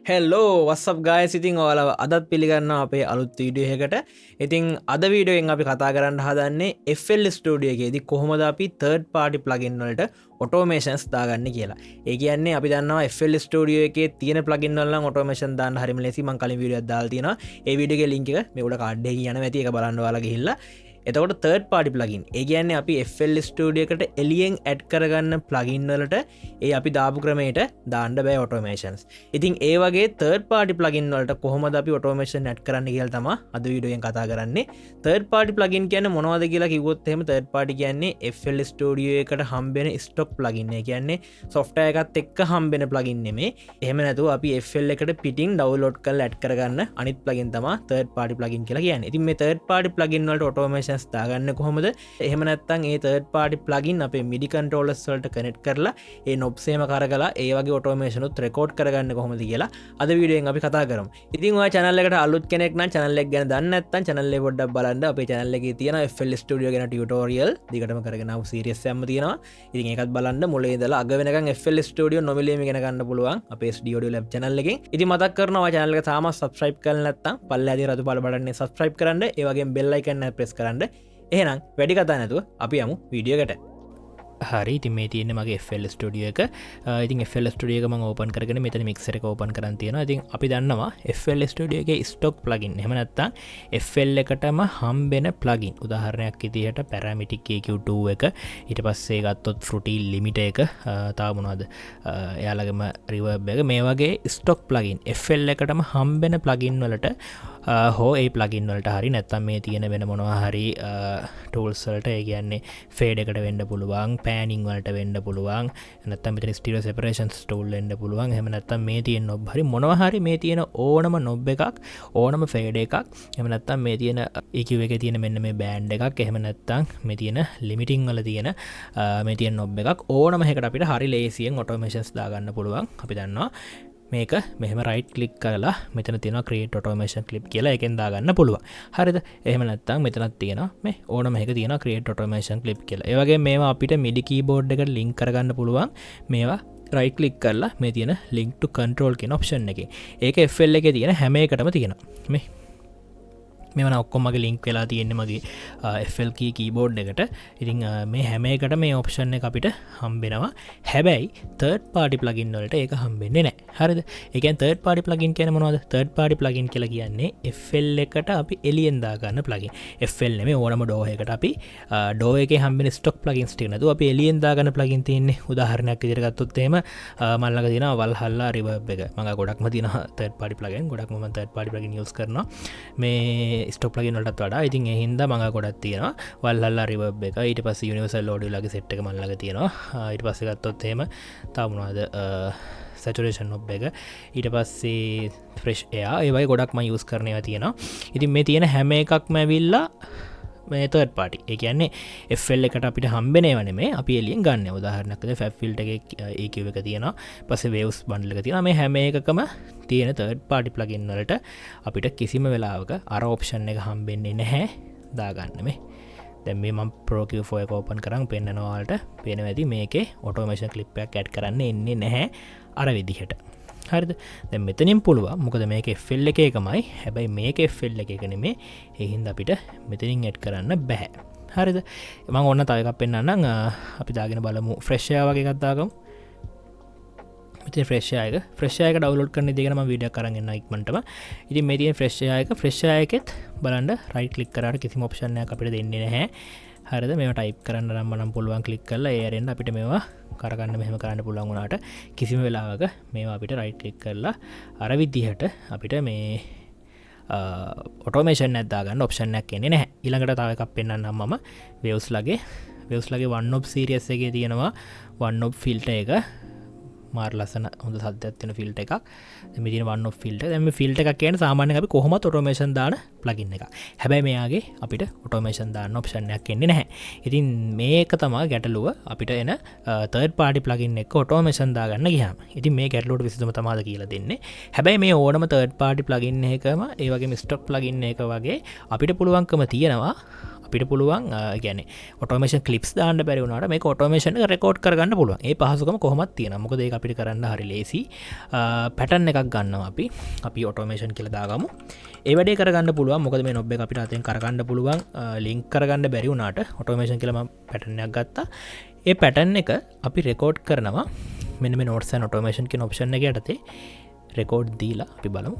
හෙල්ලෝ වස්සප් ගාය සිතින් ඕලව අදත් පිළිගන්න අපේ අලුත් වීඩියෝ එකට. ඉතින් අද වීඩියෝෙන් අපි කතා කරන්න හදන්නේ FL ස්ටඩියගේදි කොහොමද අපි තර්ඩ් පාටි ප්ලගින් වලට ඔටෝමේෂන්ස් දාගන්න කියලා. ඒ කියන්නේ අපි දන්නවා FL ස්ටඩියෝ එකේ තියෙන ප්ලගින් වල නම් ඔටෝමේෂන් දාන්න හරිම ලේසි. මම කලින් වීඩියෝ එකක් දාලා තියෙනවා. ඒ වීඩියෝ එකේ link එක මේ උඩ කාඩ් එකේ යන ඇති ඒක බලන්න ඔයාලා ගිහිල්ලා. එතකොට තර්ඩ් පාටි ප්ලගින් ඒ කියන්නේ අපි FL ස්ටඩියෝ එකට එලියෙන් ඇඩ් කරගන්න ප්ලගින් වලට ඒ අපි දාපු ක්‍රමයට දාන්න බෑ ඔටෝමේෂන්ස්. ඉතින් ඒ වගේ තර්ඩ් පාටි ප්ලගින් වලට කොහොමද අපි ඔටෝමේෂන් ඇඩ් කරන්න කියලා තමයි අද වීඩියෝෙන් කතා කරන්නේ. තර්ඩ් පාටි ප්ලගින් කියන්නේ මොනවද කියලා කිව්වොත් එහෙම තර්ඩ් පාටි කියන්නේ FL ස්ටඩියෝ එකට හම්බෙන ස්ටොක් ප්ලගින්. ඒ කියන්නේ software එකත් එක්ක හම්බෙන ප්ලගින් නෙමේ. එහෙම නැතුව අපි FL එකට පිටින් ඩවුන්ලෝඩ් කරලා ඇඩ් කරගන්න අනිත් ප්ලගින් තමයි තර්ඩ් පාටි ප්ලගින් කියලා කියන්නේ. ඉතින් මේ තර්ඩ් පාටි ප්ලගින් වලට ඔටෝමේෂන් දාගන්න කොහොමද? එහෙම නැත්නම් ඒ තර්ඩ් පාටි ප්ලගින් අපේ MIDI controllers වලට කනෙක්ට් කරලා ඒ knobs එහෙම කරගලා ඒ වගේ ඔටෝමේෂන් උත් රෙකෝඩ් කරගන්න කොහොමද කියලා අද වීඩියෝෙන් අපි කතා කරමු. ඉතින් ඔයා channel එකට අලුත් කෙනෙක් නම් channel එක ගැන දන්නේ නැත්නම් channel එක පොඩ්ඩක් බලන්න. අපේ channel එකේ තියෙන FL Studio ගැන tutorial දිගටම කරගෙන ආපු series එකක්ම තියෙනවා. ඉතින් ඒකත් බලන්න මුලින් ඉඳලා අග වෙනකන් FL Studio නොමිලේම ඉගෙන ගන්න පුළුවන් අපේ Studio Lab channel එකෙන්. ඉතින් මතක් කරනවා ඔයා channel එක තාම subscribe කරලා නැත්නම් පල්ලෙහා තියෙන රතු පාට බටන් එක subscribe කරන්න. ඒ වගේම bell icon එක press කරන්න. එහෙනම් වැඩි කතා නැතුව අපි යමු වීඩියෝ එකට. හරි ඉතින් මේ තියෙන්නේ මගේ FL ස්ටුඩියෝ එක. ඉතින් FL ස්ටුඩියෝ එක මම ඕපන් කරගෙන මෙතන මික්සර් එක ඕපන් කරන් තියෙනවා. ඉතින් අපි දන්නවා FL ස්ටුඩියෝ එකේ ස්ටොක් ප්ලගින් එහෙම නැත්නම් FL එකටම හම්බෙන ප්ලගින්. උදාහරණයක් විදිහට Parametric EQ2 එක, ඊට පස්සේ ගත්තොත් Fruity limiter එක, තව මොනවද? එයාලගේම reverb එක, මේ වගේ ස්ටොක් ප්ලගින් FL එකටම හම්බෙන ප්ලගින් වලට හෝ ඒ ප්ලගින් වලට හරි නැත්තම් මේ තියෙන වෙන මොනවා හරි ටූල්ස් වලට ඒ කියන්නේ ෆේඩ් එකට වෙන්න පුළුවන්, පෑනින් වලට වෙන්න පුළුවන්, නැත්තම් මෙතන ස්ටීරියෝ සෙපරේෂන්ස් ටූල් වෙන්න පුළුවන්. එහෙම නැත්තම් මේ තියෙන නොබ් හරි මොනවා හරි මේ තියෙන ඕනම නොබ් එකක්, ඕනම ෆේඩ් එකක්, එහෙම නැත්තම් මේ තියෙන EQ එකේ තියෙන මෙන්න මේ බෑන්ඩ් එකක්, එහෙම නැත්තම් මේ තියෙන ලිමිටින් වල තියෙන මේ තියෙන නොබ් එකක් ඕනම එකකට අපිට හරි ලේසියෙන් ඔටෝමේෂන්ස් දාගන්න පුළුවන්. අපි දන්නවා මේක මෙහෙම රයිට් ක්ලික් කරලා මෙතන තියෙනවා create automation clip කියලා එකෙන් දාගන්න පුළුවන්. හරිද? එහෙම නැත්නම් මෙතනක් තියෙනවා මේ ඕනම එකක තියෙනවා create automation clip කියලා. ඒ වගේම මේවා අපිට MIDI keyboard එකට link කරගන්න පුළුවන්. මේවා right click කරලා මේ තියෙන link to control කියන option එකේ. ඒක FL එකේ තියෙන හැම එකටම තියෙනවා. මේ මෙවන ඔක්කොම මගේ ලින්ක් වෙලා තියෙන්නේ මගේ FL key keyboard එකට. ඉතින් මේ හැම එකට මේ option එක අපිට හම්බෙනවා. හැබැයි third party plugin වලට ඒක හම්බෙන්නේ නැහැ. හරිද? ඒ කියන්නේ third party plugin කියන්නේ මොනවද? third party plugin කියලා කියන්නේ FL එකට අපි එලියෙන් දා ගන්න plugin. FL නෙමෙයි ඕනම DAW එකකට අපි DAW එකේ හම්බෙන stock plugins ටික නේද අපි එලියෙන් දා ගන්න plugin තියෙන්නේ. උදාහරණයක් විදිහට ගත්තොත් එහෙම මම ළඟ තියෙනවා Valhalla reverb එක. මම ගොඩක්ම තියෙනවා third party plugin. ගොඩක්ම මම third party plugin use කරනවා. මේ ස්ටොක් ප්ලගින් වලටත් වඩා. ඉතින් ඒ හින්දා මම ගොඩක් තියෙනවා Valhalla reverb එක, ඊට පස්සේ Universal Audio ලගේ සෙට් එක මම ළඟ තියෙනවා. ඊට පස්සේ ගත්තොත් එහෙම තව මොනවද saturation knob එක, ඊට පස්සේ fresh air, ඒ වගේ ගොඩක් මම use කරන ඒවා තියෙනවා. ඉතින් මේ තියෙන හැම එකක්ම ඇවිල්ලා මේ third party. ඒ කියන්නේ FL එකට අපිට හම්බෙන ඒවා නෙමෙයි අපි එලියෙන් ගන්න. උදාහරණයක් විදිහට Fab filter එකේ EQ එක තියෙනවා. පස්සේ waves bundle එක තියෙනවා. මේ හැම එකකම තියෙන third party plugin වලට අපිට කිසිම වෙලාවක අර option එක හම්බෙන්නේ නැහැ දාගන්න මේ. දැන් මේ මම Pro Q4 එක open කරන් පෙන්නනවා ඔයාලට. පේනවා ඇති මේකේ automation clip එකක් add කරන්න එන්නේ නැහැ අර විදිහට. හරිද? දැන් මෙතනින් පුළුවන්. මොකද මේක FL එකේ එකමයි. හැබැයි මේක FL එකේ එක නෙමෙයි. ඒ හින්දා අපිට මෙතනින් ඇඩ් කරන්න බෑ. හරිද? මම ඕන්න තව එකක් පෙන්නන්නම්. අපි දාගෙන බලමු fresh air වගේ එකක් දාගමු. මෙතන fresh air එක download කරන ඉතින් මම වීඩියෝ එකක් අරන් එන්නම් ඉක්මනටම. ඉතින් මේ තියෙන fresh air එකෙත් බලන්න right click කරාට කිසිම option එකක් අපිට දෙන්නේ නැහැ. හරිද? මේවා type කරන්න නම් පුළුවන් click කරලා ඒ ඇරෙන්න අපිට මේවා කරගන්න මෙහෙම කරන්න පුළුවන් වුණාට කිසිම වෙලාවක මේවා අපිට right click කරලා අර විදිහට අපිට මේ automation එකක් දාගන්න option එකක් එන්නේ නැහැ. ඊළඟට තව එකක් පෙන්නන්නම් මම waves ලගේ one knob series එකේ තියෙනවා one knob filter එක. මාර ලස්සන හොඳ සද්දයක් තියෙන ෆිල්ටර් එකක්. දැන් මේ තියෙන one off filter. දැන් මේ ෆිල්ටර් එකක් කියන්නේ සාමාන්‍යයෙන් අපි කොහොමද automation දාන plugin එකක්. හැබැයි මෙයාගේ අපිට automation දාන්න option එකක් එන්නේ නැහැ. ඉතින් මේක තමයි ගැටලුව අපිට එන third party plugin එක automation දාගන්න ගියාම. ඉතින් මේ ගැටලුවට විසඳුම තමයි කියලා දෙන්නේ. හැබැයි මේ ඕනම third party plugin එකම ඒ වගේම stock plugin එක වගේ අපිට පුළුවන්කම තියෙනවා අපිට පුළුවන් ගැන ඔටෝමේෂන් කලිප්ස් දාන්න බැරි වුණාට මේක ඔටෝමේෂන් එක රෙකෝඩ් කරගන්න පුළුවන්. ඒ පහසුකම කොහොමද තියෙනවා. මොකද ඒක අපිට කරන්න හරි ලේසි. පැටර්න් එකක් ගන්නවා අපි ඔටෝමේෂන් කියලා දාගමු. ඒ වැඩේ කරගන්න පුළුවන්. මොකද මේ නොබ් එක අපිට අතෙන් කරගන්න පුළුවන්. ලින්ක් කරගන්න බැරි වුණාට ඔටෝමේෂන් කියලා මම පැටර්න් එකක් ගත්තා. ඒ පැටර්න් එක අපි රෙකෝඩ් කරනවා. මෙන්න මේ notes and automation කියන ඔප්ෂන් එක යටතේ රෙකෝඩ් දීලා අපි බලමු.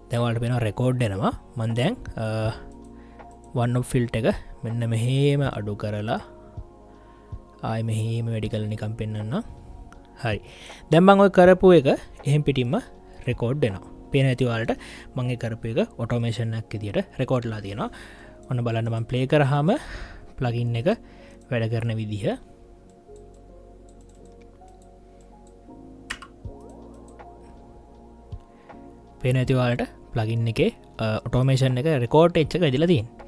දැන් ඔයාලට පේනවා රෙකෝඩ් එනවා. මම දැන් one of filter එක මෙන්න මෙහෙම අඩු කරලා ආයෙ මෙහෙම වැඩි කරලා නිකන් පෙන්නන්න. හරි. දැන් මම ඔය කරපු එක එහෙම් පිටින්ම රෙකෝඩ් වෙනවා. පේන ඇති ඔයාලට මම ඒ කරපු එක ඔටෝමේෂන් එකක් විදියට රෙකෝඩ්ලා තියෙනවා. ඔන්න බලන්න මම ප්ලේ කරාම ප්ලගින් එක වැඩ කරන විදිහ. පේන ඇති ඔයාලට ප්ලගින් එකේ ඔටෝමේෂන් එක රෙකෝඩ් එච්ච එක ඇදිලා තියෙනවා.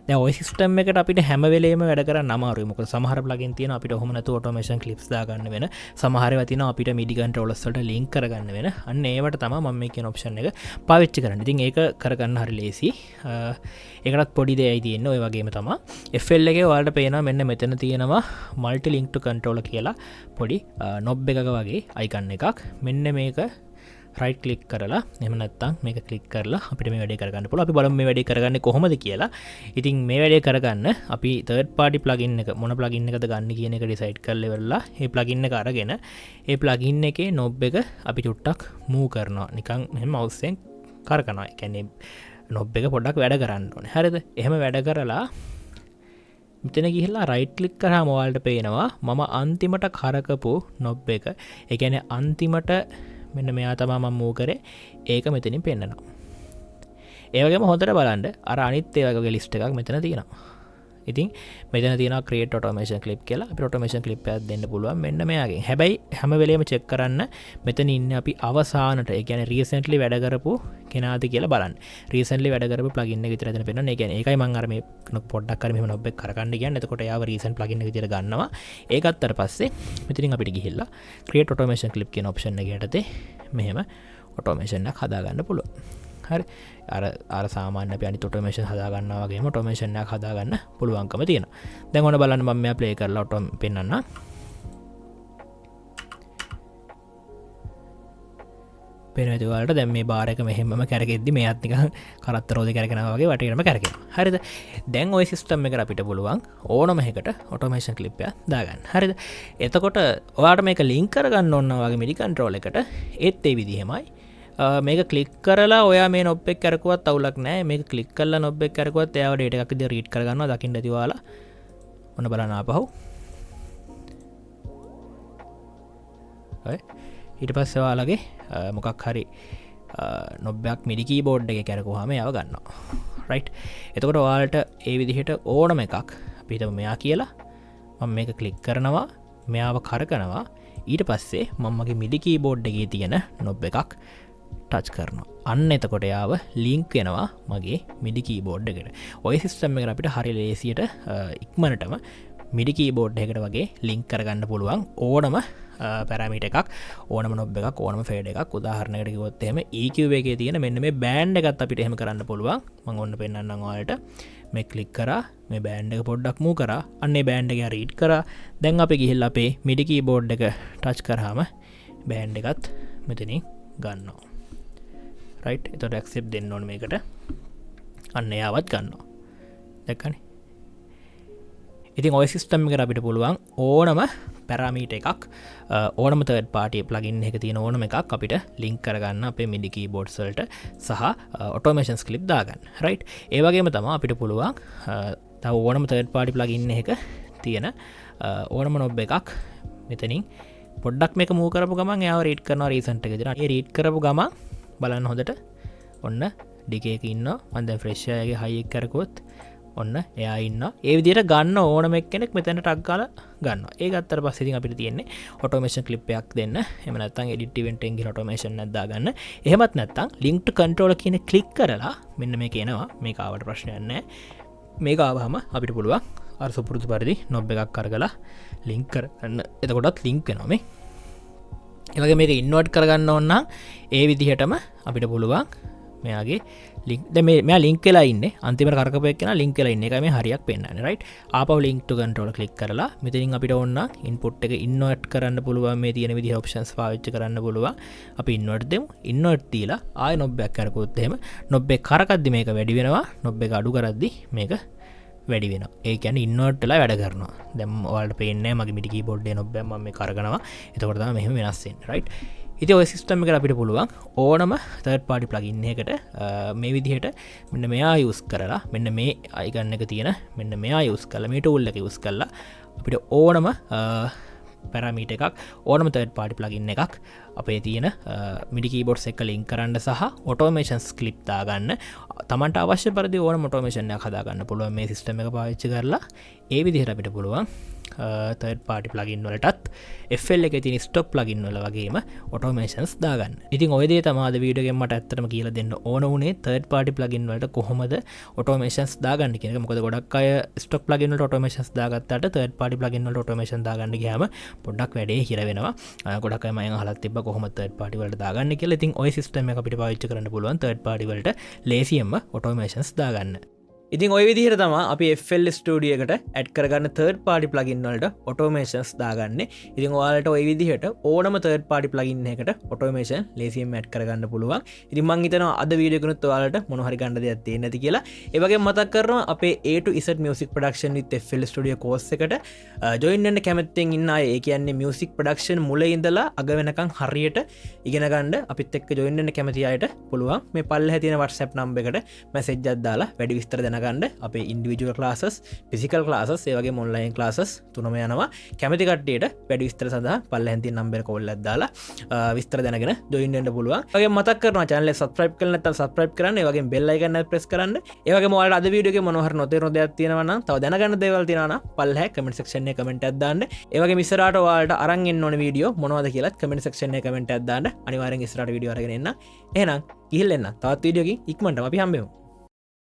දැන් ওই සිස්ටම් එකට අපිට හැම වෙලේම වැඩ කරන්න අමාරුයි. මොකද සමහර ප්ලගින් තියෙනවා අපිට ඔහොම නැතුව ඔටෝමේෂන් ක්ලිප්ස් දාගන්න වෙන. සමහර ඒවා තියෙනවා අපිට MIDI controllers වලට link කරගන්න වෙන. අන්න ඒවට තමයි මම මේ කියන ඔප්ෂන් එක පාවිච්චි කරන්නේ. ඉතින් ඒක කරගන්න හරි ලේසි. ඒකටත් පොඩි දෙයයි තියෙන්නේ ඔය වගේම තමයි. FL එකේ ඔයාලට පේනවා මෙන්න මෙතන තියෙනවා multi link to controller කියලා පොඩි knob එකක වගේ icon එකක්. මෙන්න මේක රයිට් ක්ලික් කරලා එහෙම නැත්නම් මේක ක්ලික් කරලා අපිට මේ වැඩේ කරගන්න පුළුවන්. අපි බලමු මේ වැඩේ කරගන්නේ කොහොමද කියලා. ඉතින් මේ වැඩේ කරගන්න අපි third party plugin එක මොන plugin එකද ගන්න කියන එක decide කරලා ඉවරලා මේ plugin එක අරගෙන ඒ plugin එකේ knob එක අපි චුට්ටක් move කරනවා. නිකන් මෙහෙම mouse එකෙන් කරකනවා. ඒ කියන්නේ knob එක පොඩ්ඩක් වැඩ කරන්න ඕනේ. හරිද? එහෙම වැඩ කරලා මෙතන ගිහිල්ලා රයිට් ක්ලික් කරාම ඔයාලට පේනවා මම අන්තිමට කරකපු knob එක. ඒ කියන්නේ අන්තිමට මෙන්න මෙයා තමා මම මූව් කරේ. ඒක මෙතනින් පෙන්නනවා. ඒ වගේම හොඳට බලන්න අර අනිත් ඒ වගේ ලිස්ට් එකක් මෙතන තියෙනවා. ඉතින් මෙතන තියෙනවා create automation clip කියලා. අපිට automation clip එකක් දෙන්න පුළුවන් මෙන්න මෙයාගෙන්. හැබැයි හැම වෙලේම check කරන්න මෙතන ඉන්නේ අපි අවසානට. ඒ කියන්නේ recently වැඩ කරපු කෙනාද කියලා බලන්න. recently වැඩ කරපු plugin එක විතර එතන පෙන්නන්නේ. ඒ කියන්නේ ඒකයි මම අර මේ පොඩ්ඩක් අර මෙහෙම knob එක කරගන්න කියන්නේ. එතකොට එයාව recent plugin එක විදියට ගන්නවා. ඒක අත්තර පස්සේ මෙතනින් අපිට ගිහිල්ලා create automation clip කියන option එක යටතේ මෙහෙම automation එකක් හදාගන්න පුළුවන්. හරි. අර සාමාන්‍ය අපි අනිත් automation හදාගන්නවා වගේම automation එකක් හදාගන්න පුළුවන්කම තියෙනවා. දැන් ඔන්න බලන්න මම මෙයා play කරලා auto පෙන්නන්න. පේනවාද ඔයාලට දැන් මේ බාර් එක මෙහෙමම කරගෙද්දි මේත් නිකන් කරත්ත රෝදේ කරගෙනවා වගේ වටේටම කරගෙනවා. හරිද? දැන් ওই සිස්ටම් එකට අපිට පුළුවන් ඕනම එකකට automation clip එකක් දාගන්න. හරිද? එතකොට ඔයාලට මේක link කරගන්න ඕන වගේ MIDI control එකට ඒත් ඒ විදිහමයි. මේක ක්ලික් කරලා ඔයා මේ නොබ් එක කරකුවත් අවුලක් නැහැ. මේක ක්ලික් කරලා නොබ් එක කරකුවත් එයාව ඩේටා එකක් විදිහට රීඩ් කරගන්නවා. දකින්න ඇති ඔයාලා. ඔන්න බලන්න ආපහු. හරි. ඊට පස්සේ ඔයාලගේ මොකක් හරි නොබ් එකක් MIDI keyboard එකේ කරකුවාම එයාව ගන්නවා. රයිට්. එතකොට ඔයාලට ඒ විදිහට ඕනම එකක් අපි හිතමු මෙයා කියලා මම මේක ක්ලික් කරනවා. මෙයාව කරකනවා. ඊට පස්සේ මම මගේ MIDI keyboard එකේ තියෙන නොබ් එකක් ටච් කරනවා. අන්න එතකොට යාව ලින්ක් වෙනවා මගේ MIDI keyboard එකට. ඔය සිස්ටම් එකට අපිට හරි ලේසියට ඉක්මනටම MIDI keyboard එකකට වගේ ලින්ක් කරගන්න පුළුවන් ඕනම පැරමීටර් එකක්, ඕනම knob එකක්, ඕනම fade එකක්. උදාහරණයකට කිව්වොත් එහෙම EQ එකේ තියෙන මෙන්න මේ බෑන්ඩ් එකත් අපිට එහෙම කරන්න පුළුවන්. මම ඔන්න පෙන්නන්නම් ඔයාලට. මේ ක්ලික් කරා මේ බෑන්ඩ් එක පොඩ්ඩක් මූව් කරා. අන්න ඒ බෑන්ඩ් එක රීඩ් කරා. දැන් අපි ගිහිල්ලා අපේ MIDI keyboard එක ටච් කරාම බෑන්ඩ් එකත් මෙතනින් ගන්නවා. රයිට්. එතකොට accept දෙන්න ඕනේ මේකට. අන්න එයාවත් ගන්නවා. දැක්කනේ. ඉතින් ඔය සිස්ටම් එකට අපිට පුළුවන් ඕනම පැරාමීටර් එකක්, ඕනම third party plugin එකක තියෙන ඕනම එකක් අපිට link කරගන්න අපේ MIDI keyboards වලට සහ automation clip දාගන්න. රයිට්. ඒ වගේම තමයි අපිට පුළුවන් තව ඕනම third party plugin එකක තියෙන ඕනම knob එකක් මෙතනින් පොඩ්ඩක් මේක move කරපු ගමන් එයාව read කරනවා recent එක විදිහට. ඒ read කරපු ගමන් බලන්න හොඳට ඔන්න decay එක ඉන්නවා. මම දැන් fresh එකේ high එක කරකුවොත් ඔන්න එයා ඉන්නවා. ඒ විදිහට ගන්න ඕනම කෙනෙක් මෙතන ටක් ගාලා ගන්නවා. ඒ ගත්තට පස්සේ ඉතින් අපිට තියෙන්නේ automation clip එකක් දෙන්න. එහෙම නැත්නම් edit event එකෙන් ගිහලා automation එකක් දාගන්න. එහෙමත් නැත්නම් link to controller කියන click කරලා මෙන්න මේක එනවා. මේක ආවට ප්‍රශ්නයක් නැහැ. මේක ආවම අපිට පුළුවන් අර සුපුරුදු පරිදි knob එකක් අරගලා link කරගන්න. එතකොටත් link වෙනවා මේ. ඒ වගේ මේක invert කරගන්න ඕන නම් ඒ විදිහටම අපිට පුළුවන් මෙයාගේ ලික් මේ ලින්ක් කියලා ඉන්න අන්තිම කරපයක්න ලින්ක් කියලා ඉන්න එක මේ හරියක් පෙන්න්න රයි් ආපව ලින්ක් කන්ටෝල කලික් කරලා මෙතින් අපිට ඔන්න ඉන්පුට් එක ඉන්නවට කරන්න පුළුවන් මේ තියෙන විදි ඔප්ෂන්ස් පාවිච්ච කරන්න පුළුව අපි ඉන්නවට දෙමු ඉන්නවට තිීලා ආය නොබ්බැක් කරකුත්හෙම නොබ්බෙ කරකද්දි මේක වැඩි වෙනවා නොබ්බෙ අඩු කරද්දි මේක වැඩි වෙන ඒකැන ඉන්නටලා වැඩ කරනවා දැම් වලට පේන්න මගේ මිටි බොඩ්ඩ නොබ්බැම මේ කරගනවා එතකොටා මෙහම වෙනස්සෙන් රයි් ඉති ඔය සිස්ටම එක අපිට පුළුවන් ඕනම තර්ඩ පාටි ප්ලගින්න එකට මේ විදිහට මෙන්න මෙයා යුස් කරලා මෙන්න මේ අයිගන්න එක තියෙන මෙන්න මෙයා යුස් කල මේට උල්ල එක යුස් කරලා අපිට ඕනම පැරමීට එකක් ඕනම තර්ඩ පාටි ප්ලගින්න එකක් අපේ තියෙන මිඩිකීබොඩ්ස් එක ලින් කරන්න සහ ඔටෝමේෂන්ස් කලිප් දාගන්න තමන්ට අවශ්‍ය පරදි ඕන මොටෝමේෂන්යක් හදාගන්න පුළුවන් මේ සිස්ටම එක පාවිච්චි කරලා ඒ විදිහට අපිට පුළුවන් තර්ඩ පාටි ප්ලගින් වලටත් එල් එක තින ස්ටොප් ප්ලගින් වල වගේම ඔටෝමේෂන්ස් දාගන්න ඉතින් ඔයදේ තමාද වීඩගෙන්මට ඇත්තම කියල දෙන්න ඕන වනේ තර්ඩ පාටි ප්ලගින් වලට කොහොමද ඔටෝමේෂන්ස් දාගන්න කියෙන මොකද ගොඩක් අය ස්ටොක් ප්ලගින් ඔටෝමේෂන්ස් දාගත්තට තර්ඩ පාටි ප්ලගින් වල ඔටෝමේෂන් දාගන්න ගම පොඩක් වැඩේ හිරවෙනවා ගොඩක් මය හලත් තිබ කොහොම තර්ඩ පාටිවලට දාගන්න කියල ඉතින් ඔය සිස්ටම එක අපිට පාවිච්ච කරන්න පුළුවන් තර්ඩ පාටිවලට ලේසියම්ම ඔටෝමේෂන්ස් දාගන්න ඉතින් ඔය විදිහට තම අපි FL ස්ටඩිය එකට ඇඩ් කරගන්න තර්ඩ පාටි ප්ලගින් වලට ඔටෝමේෂන්ස් දාගන්න ඉතින් ඔයාලට ඔය විදිහට ඕනම තර්ඩ පාටි ප්ලගින් එකට ඔටෝමේෂන් ලේසියම් ඇඩ් කරගන්න පුළුවන් ඉතින් මං හිතනවා අද වීඩියෝකුත් ඔයාලට මොන හරි ගන්න දෙයක් තියෙන්නේ නැති කියලා ඒ වගේ මතක් කරනවා අපේ A to Z music production with FL Studio course එකට ජොයින් වෙන්න කැමතිෙන් ඉන්න අය ඒ කියන්නේ music production මුල ඉඳලා අග වෙනකන් හරියට ඉගෙන ගන්න අපිත් එක්ක ජොයින් වෙන්න කැමති අයට පුළුවන් මේ පල්ලෙහා තියෙන WhatsApp number එකට මැසේජ් එකක් දාලා වැඩි විස්තර දැනගන්න අපේ ඉන්ඩිවිජුවල් ක්ලාසස් ෆිසිකල් ක්ලාසස් ඒවගේ මොන්ලයින් ක්ලාසස් තුනම යනවා කැමති කට්ටියට වැඩි විස්තර සඳහා පල්ලෙහාන් තියෙන නම්බර කෝල් එකක් දාලා විස්තර දැනගෙන ජොයින් වෙන්න පුළුවන්. ඒ වගේ මතක් කරනවා channel එක subscribe කරලා නැත්නම් subscribe කරන්න. ඒ වගේම bell icon එක press කරන්න. ඒ වගේම ඔයාලට අද වීඩියෝ එකේ මොනවා හරි නොතේරුණ දෙයක් තියෙනවා නම් තව දැනගන්න දේවල් තියෙනවා නම් පල්ලෙහා comment section එකේ comment එකක් දාන්න. ඒ වගේම ඉස්සරහට ඔයාලට අරන් එන්න ඕන වීඩියෝ මොනවද කියලාත් comment section එකේ comment එකක් දාන්න. අනිවාර්යෙන් ඉස්සරහට වීඩියෝ අරගෙන එන්න. එහෙනම් ගිහින් එන්න. තවත් වීඩියෝ එකකින් ඉක්මනටම අපි හම්බෙමු.